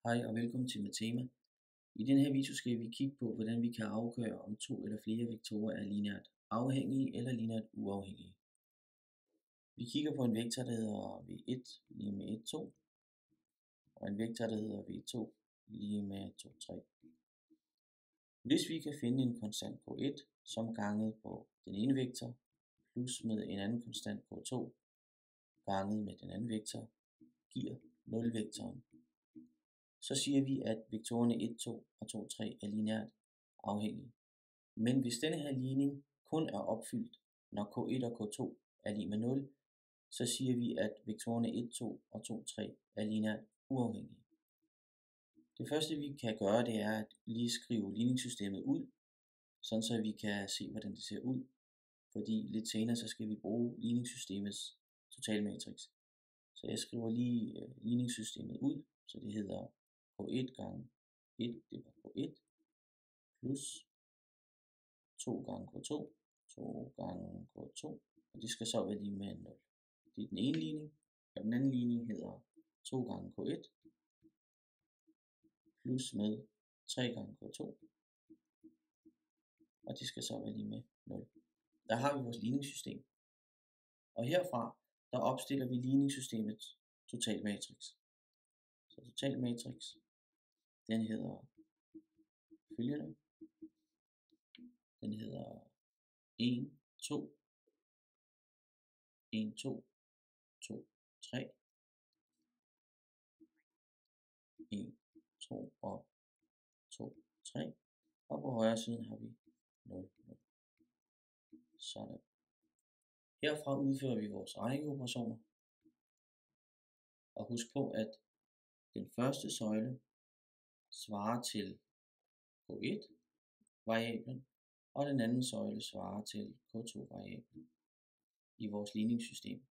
Hej og velkommen til Matema. I denne her video skal vi kigge på, hvordan vi kan afgøre, om to eller flere vektorer er lineært afhængige eller lineært uafhængige. Vi kigger på en vektor, der hedder v1 lige med 1, 2, og en vektor, der hedder v2 lige med 2, 3. Hvis vi kan finde en konstant k1, som ganget på den ene vektor, plus med en anden konstant k2, ganget med den anden vektor, giver 0-vektoren, så siger vi, at vektorerne 1, 2 og 2, 3 er lineært afhængige. Men hvis denne her ligning kun er opfyldt, når k1 og k2 er lig med 0, så siger vi, at vektorerne 1, 2 og 2, 3 er lineært uafhængige. Det første vi kan gøre, det er at lige skrive ligningssystemet ud, sådan så vi kan se, hvordan det ser ud. Fordi lidt senere så skal vi bruge ligningssystemets totalmatrix. Så jeg skriver lige ligningssystemet ud, så det hedder k1 gange 1, det var k1, plus 2 gange k2, 2 gange k2, og det skal så være lige med 0. Det er den ene ligning, og den anden ligning hedder 2 gange k1, plus med 3 gange k2, og det skal så være lige med 0. Der har vi vores ligningssystem, og herfra, der opstiller vi ligningssystemets totalmatrix. Så totalmatrix, den hedder følgende. Den hedder 1, 2, 1, 2, 2, 3, 1, 2 og 2, 3, og på højre siden har vi 0, 0. Sådan. Herfra udfører vi vores rækkeoperationer, og husk på, at den første søjle svarer til k1 variablen, og den anden søjle svarer til k2 variablen i vores ligningssystem.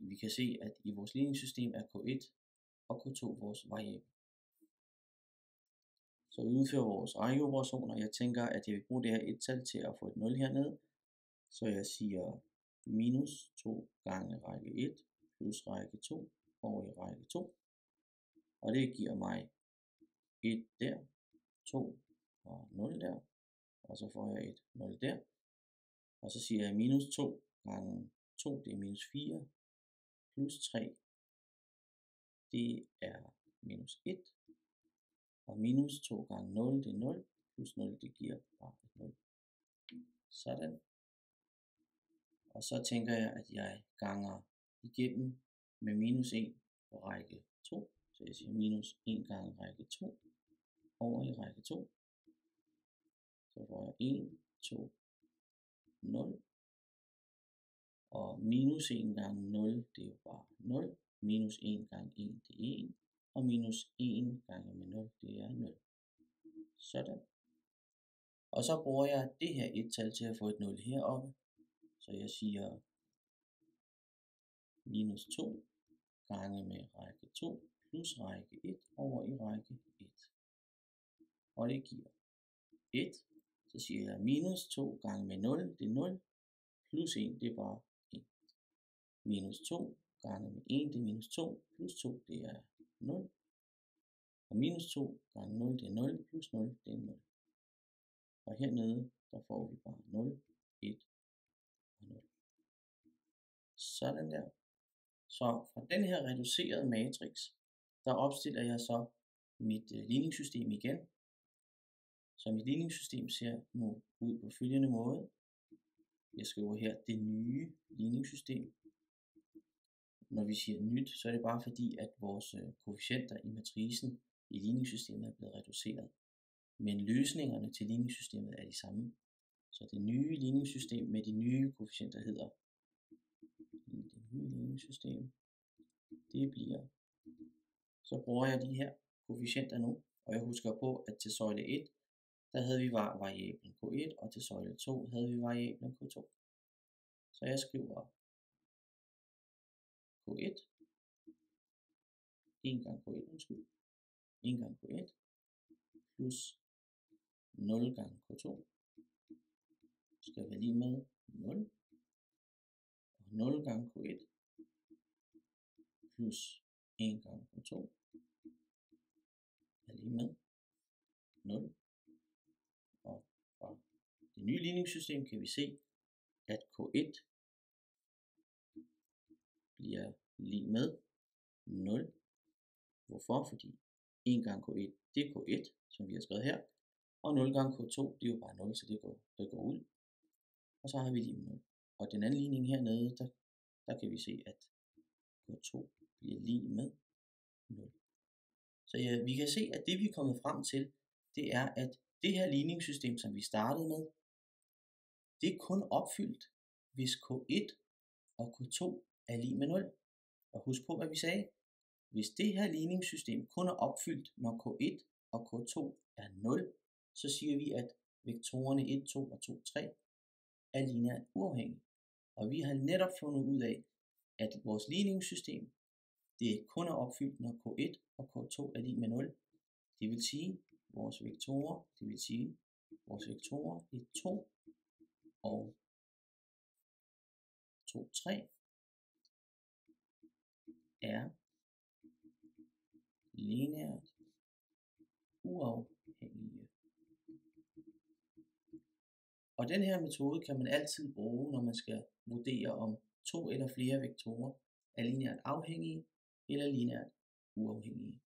Vi kan se, at i vores ligningssystem er k1 og k2 vores variabel. Så vi udfører vores rækkeoperationer. Jeg tænker, at jeg vil bruge det her et-tal til at få et 0 hernede. Så jeg siger minus 2 gange række 1 plus række 2 over i række 2. Og det giver mig 1 der, 2 og 0 der. Og så får jeg et 0 der. Og så siger jeg minus 2 gange 2, det er minus 4, plus 3, det er minus 1. Og minus 2 gange 0, det er 0, plus 0, det giver bare et 0. Sådan. Og så tænker jeg, at jeg ganger igennem med minus 1 på række 2. Så jeg siger minus 1 gange række 2 over i række 2. Så får jeg 1, 2, 0. Og minus 1 gange 0, det er jo bare 0. Minus 1 gange 1, det er 1. Og minus 1 gange med 0, det er 0. Sådan. Og så bruger jeg det her et-tal til at få et 0 heroppe. Så jeg siger minus 2 gange med række 2 plus række 1 over i række 1. Og det giver 1. Så siger jeg minus 2 gange med 0, det er 0, plus 1, det er bare 1. Minus 2 gange med 1, det er minus 2, plus 2, det er 0. Og minus 2 gange 0, det er 0, plus 0, det er 0. Og hernede, der får vi bare 0, 1 og 0. Sådan der. Så fra den her reducerede matrix, der opstiller jeg så mit ligningssystem igen. Så mit ligningssystem ser nu ud på følgende måde. Jeg skriver her det nye ligningssystem. Når vi siger nyt, så er det bare fordi, at vores koefficienter i matricen i ligningssystemet er blevet reduceret. Men løsningerne til ligningssystemet er de samme. Så det nye ligningssystem med de nye koefficienter hedder det nye ligningssystem. Det bliver, så bruger jeg de her koefficienter nu, og jeg husker på, at til søjle 1, der havde vi variablen k1, og til søjle 2 havde vi variablen k2. Så jeg skriver k1, 1 gange k1, 1 gange k1, plus 0 gange k2, skal være lige med 0, og 0 gange k1, plus 1 gange k2, er lige med 0. Og fra det nye ligningssystem kan vi se, at K1 bliver lige med 0. Hvorfor? Fordi 1 gange K1, det er K1, som vi har skrevet her, og 0 gange K2, det er jo bare 0, så det går ud. Og så har vi lige 0. Og den anden ligning hernede, der kan vi se, at K2 bliver lige med 0. Så ja, vi kan se, at det vi er kommet frem til, det er, at det her ligningssystem, som vi startede med, det er kun opfyldt, hvis K1 og K2 er lige med 0. Og husk på, hvad vi sagde. Hvis det her ligningssystem kun er opfyldt, når K1 og K2 er 0, så siger vi, at vektorerne 1, 2 og 2, 3 er lineært uafhængige. Og vi har netop fundet ud af, at vores ligningssystem, det kun er opfyldt, når K1 og K2 er lige med 0. Det vil sige, vores vektorer, 1, 2 og 2, 3 er lineært uafhængige. Og den her metode kan man altid bruge, når man skal vurdere, om 2 eller flere vektorer er lineært afhængige eller lineært uafhængige.